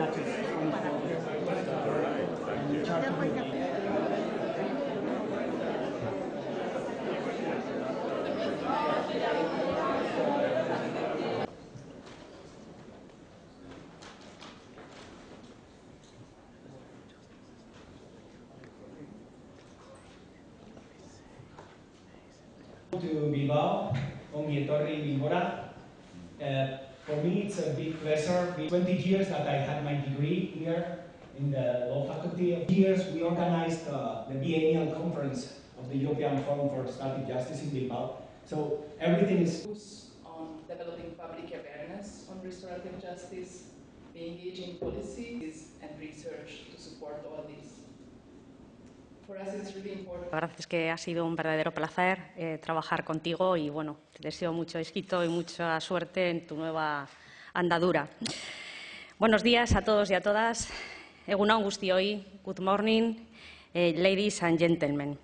To Bilbao, ongi etorri Bilbora. For me, it's a big pleasure. 20 years that I had my degree here in the law faculty. Years we organized the biennial conference of the European Forum for Static Justice in Bilbao. So everything is on developing public awareness on restorative justice, engaging policies and research to support all this. La verdad es que ha sido un verdadero placer trabajar contigo y, bueno, te deseo mucho éxito y mucha suerte en tu nueva andadura. Buenos días a todos y a todas. Egun on guztioi, good morning, ladies and gentlemen.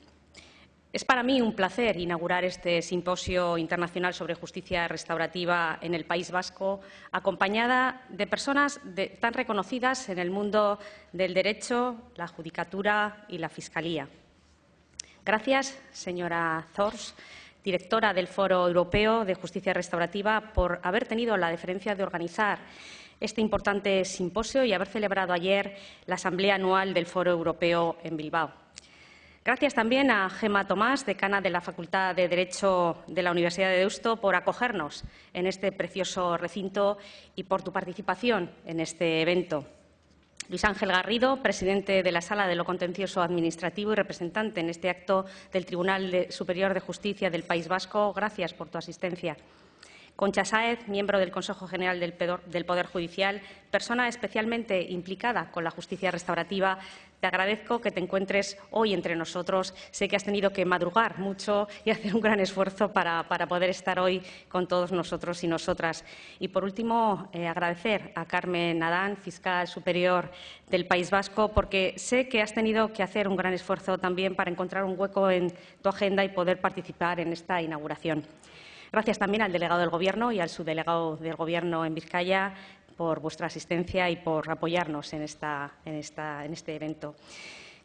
Es para mí un placer inaugurar este simposio internacional sobre justicia restaurativa en el País Vasco, acompañada de personas tan reconocidas en el mundo del derecho, la judicatura y la fiscalía. Gracias, señora Thors, directora del Foro Europeo de Justicia Restaurativa, por haber tenido la deferencia de organizar este importante simposio y haber celebrado ayer la Asamblea Anual del Foro Europeo en Bilbao. Gracias también a Gemma Tomás, decana de la Facultad de Derecho de la Universidad de Deusto, por acogernos en este precioso recinto y por tu participación en este evento. Luis Ángel Garrido, presidente de la Sala de lo Contencioso Administrativo y representante en este acto del Tribunal Superior de Justicia del País Vasco, gracias por tu asistencia. Concha Sáez, miembro del Consejo General del Poder Judicial, persona especialmente implicada con la justicia restaurativa, te agradezco que te encuentres hoy entre nosotros. Sé que has tenido que madrugar mucho y hacer un gran esfuerzo para poder estar hoy con todos nosotros y nosotras. Y, por último, agradecer a Carmen Adán, fiscal superior del País Vasco, porque sé que has tenido que hacer un gran esfuerzo también para encontrar un hueco en tu agenda y poder participar en esta inauguración. Gracias también al delegado del Gobierno y al subdelegado del Gobierno en Vizcaya por vuestra asistencia y por apoyarnos en este evento.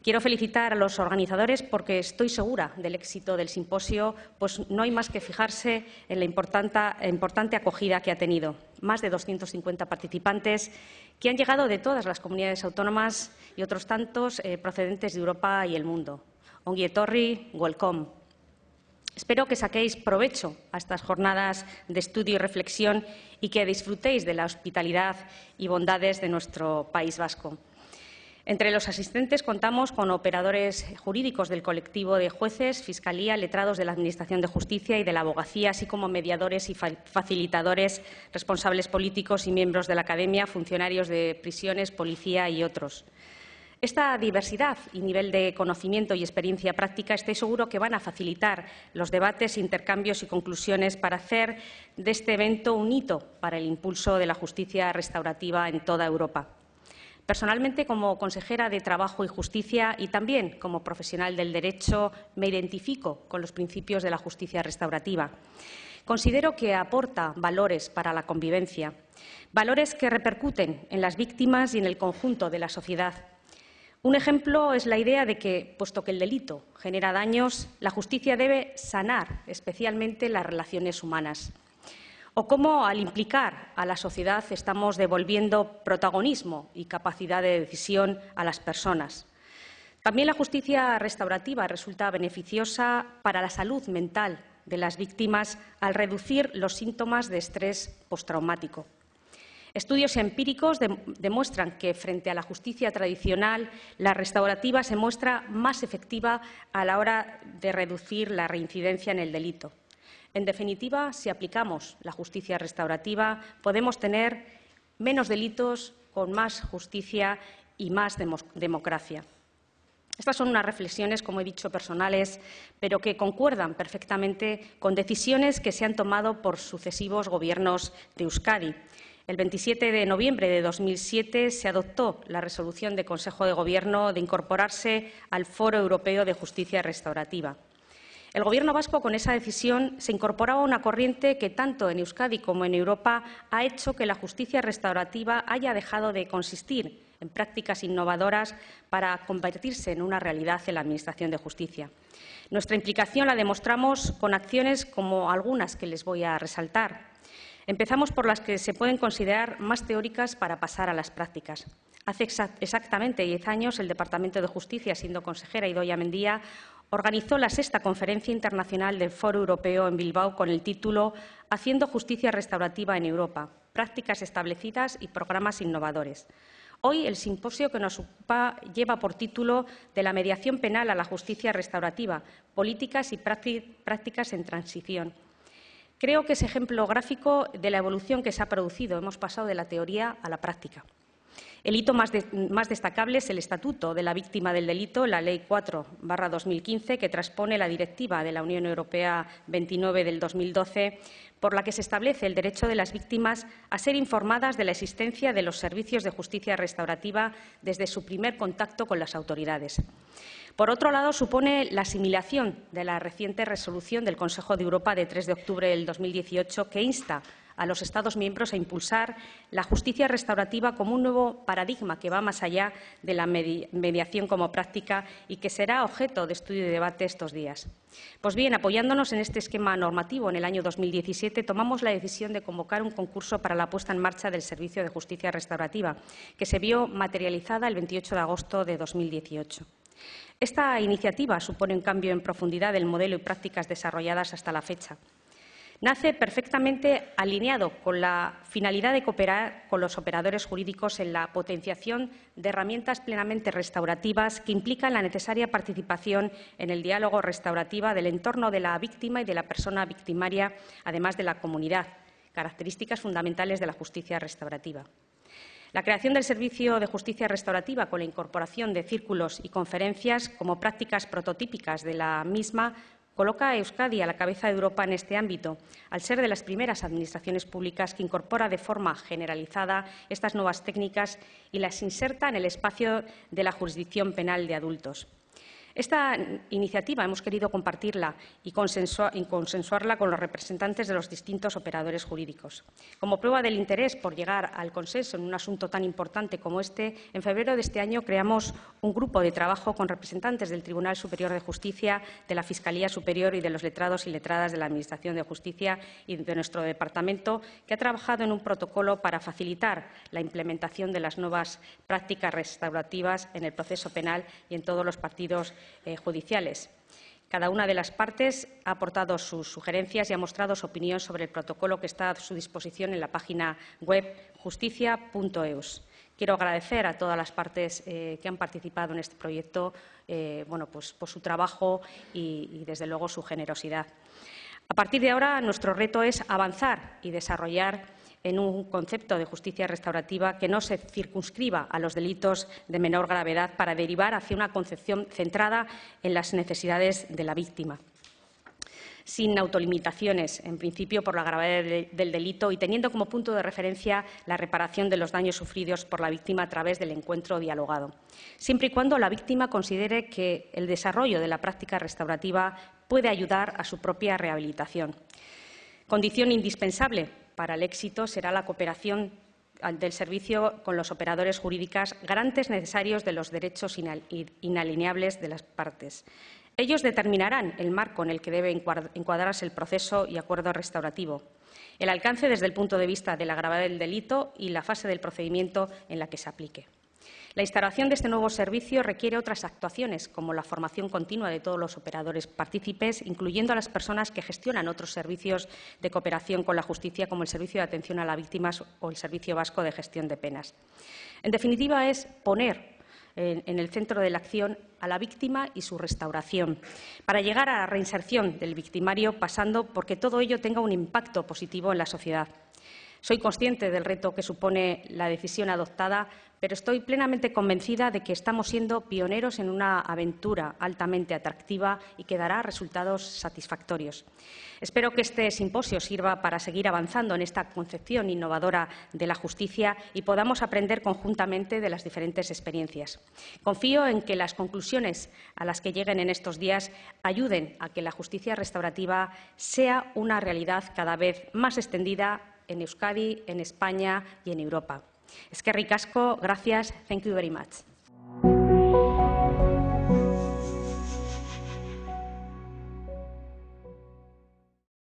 Quiero felicitar a los organizadores porque estoy segura del éxito del simposio, pues no hay más que fijarse en la importante acogida que ha tenido. Más de 250 participantes que han llegado de todas las comunidades autónomas y otros tantos procedentes de Europa y el mundo. Ongi etorri, welcome. Espero que saquéis provecho a estas jornadas de estudio y reflexión y que disfrutéis de la hospitalidad y bondades de nuestro País Vasco. Entre los asistentes contamos con operadores jurídicos del colectivo de jueces, fiscalía, letrados de la Administración de Justicia y de la Abogacía, así como mediadores y facilitadores, responsables políticos y miembros de la Academia, funcionarios de prisiones, policía y otros. Esta diversidad y nivel de conocimiento y experiencia práctica estoy seguro que van a facilitar los debates, intercambios y conclusiones para hacer de este evento un hito para el impulso de la justicia restaurativa en toda Europa. Personalmente, como consejera de Trabajo y Justicia y también como profesional del derecho, me identifico con los principios de la justicia restaurativa. Considero que aporta valores para la convivencia, valores que repercuten en las víctimas y en el conjunto de la sociedad. Un ejemplo es la idea de que, puesto que el delito genera daños, la justicia debe sanar especialmente las relaciones humanas. O cómo, al implicar a la sociedad, estamos devolviendo protagonismo y capacidad de decisión a las personas. También la justicia restaurativa resulta beneficiosa para la salud mental de las víctimas al reducir los síntomas de estrés postraumático. Estudios empíricos demuestran que, frente a la justicia tradicional, la restaurativa se muestra más efectiva a la hora de reducir la reincidencia en el delito. En definitiva, si aplicamos la justicia restaurativa, podemos tener menos delitos con más justicia y más democracia. Estas son unas reflexiones, como he dicho, personales, pero que concuerdan perfectamente con decisiones que se han tomado por sucesivos gobiernos de Euskadi. El 27 de noviembre de 2007 se adoptó la resolución del Consejo de Gobierno de incorporarse al Foro Europeo de Justicia Restaurativa. El Gobierno vasco, con esa decisión, se incorporaba a una corriente que, tanto en Euskadi como en Europa, ha hecho que la justicia restaurativa haya dejado de consistir en prácticas innovadoras para convertirse en una realidad en la Administración de Justicia. Nuestra implicación la demostramos con acciones como algunas que les voy a resaltar. Empezamos por las que se pueden considerar más teóricas para pasar a las prácticas. Hace exactamente 10 años, el Departamento de Justicia, siendo consejera Idoia Mendia, organizó la 6ª Conferencia Internacional del Foro Europeo en Bilbao con el título «Haciendo justicia restaurativa en Europa, prácticas establecidas y programas innovadores». Hoy, el simposio que nos ocupa lleva por título «De la mediación penal a la justicia restaurativa, políticas y prácticas en transición». Creo que es ejemplo gráfico de la evolución que se ha producido. Hemos pasado de la teoría a la práctica. El hito más destacable es el Estatuto de la Víctima del Delito, la Ley 4/2015, que transpone la Directiva de la Unión Europea 29 del 2012, por la que se establece el derecho de las víctimas a ser informadas de la existencia de los servicios de justicia restaurativa desde su primer contacto con las autoridades. Por otro lado, supone la asimilación de la reciente resolución del Consejo de Europa de 3 de octubre del 2018, que insta a los Estados miembros a impulsar la justicia restaurativa como un nuevo paradigma que va más allá de la mediación como práctica y que será objeto de estudio y debate estos días. Pues bien, apoyándonos en este esquema normativo, en el año 2017 tomamos la decisión de convocar un concurso para la puesta en marcha del Servicio de Justicia Restaurativa, que se vio materializada el 28 de agosto de 2018. Esta iniciativa supone un cambio en profundidad del modelo y prácticas desarrolladas hasta la fecha. Nace perfectamente alineado con la finalidad de cooperar con los operadores jurídicos en la potenciación de herramientas plenamente restaurativas que implican la necesaria participación en el diálogo restaurativo del entorno de la víctima y de la persona victimaria, además de la comunidad, características fundamentales de la justicia restaurativa. La creación del Servicio de Justicia Restaurativa, con la incorporación de círculos y conferencias como prácticas prototípicas de la misma, coloca a Euskadi a la cabeza de Europa en este ámbito, al ser de las primeras administraciones públicas que incorpora de forma generalizada estas nuevas técnicas y las inserta en el espacio de la jurisdicción penal de adultos. Esta iniciativa hemos querido compartirla y consensuarla con los representantes de los distintos operadores jurídicos. Como prueba del interés por llegar al consenso en un asunto tan importante como este, en febrero de este año creamos un grupo de trabajo con representantes del Tribunal Superior de Justicia, de la Fiscalía Superior y de los letrados y letradas de la Administración de Justicia y de nuestro departamento, que ha trabajado en un protocolo para facilitar la implementación de las nuevas prácticas restaurativas en el proceso penal y en todos los partidos judiciales. Cada una de las partes ha aportado sus sugerencias y ha mostrado su opinión sobre el protocolo que está a su disposición en la página web justicia.eus. Quiero agradecer a todas las partes que han participado en este proyecto por su trabajo y, desde luego, su generosidad. A partir de ahora, nuestro reto es avanzar y desarrollar en un concepto de justicia restaurativa que no se circunscriba a los delitos de menor gravedad para derivar hacia una concepción centrada en las necesidades de la víctima, sin autolimitaciones, en principio por la gravedad del delito y teniendo como punto de referencia la reparación de los daños sufridos por la víctima a través del encuentro dialogado, siempre y cuando la víctima considere que el desarrollo de la práctica restaurativa puede ayudar a su propia rehabilitación. Condición indispensable para el éxito será la cooperación del servicio con los operadores jurídicos, garantes necesarios de los derechos inalienables de las partes. Ellos determinarán el marco en el que debe encuadrarse el proceso y acuerdo restaurativo, el alcance desde el punto de vista de la gravedad del delito y la fase del procedimiento en la que se aplique. La instalación de este nuevo servicio requiere otras actuaciones, como la formación continua de todos los operadores partícipes, incluyendo a las personas que gestionan otros servicios de cooperación con la justicia, como el Servicio de Atención a las Víctimas o el Servicio Vasco de Gestión de Penas. En definitiva, es poner en el centro de la acción a la víctima y su restauración, para llegar a la reinserción del victimario, pasando por que todo ello tenga un impacto positivo en la sociedad. Soy consciente del reto que supone la decisión adoptada, pero estoy plenamente convencida de que estamos siendo pioneros en una aventura altamente atractiva y que dará resultados satisfactorios. Espero que este simposio sirva para seguir avanzando en esta concepción innovadora de la justicia y podamos aprender conjuntamente de las diferentes experiencias. Confío en que las conclusiones a las que lleguen en estos días ayuden a que la justicia restaurativa sea una realidad cada vez más extendida en Euskadi, en España y en Europa. Eskerrik asko, gracias, thank you very much.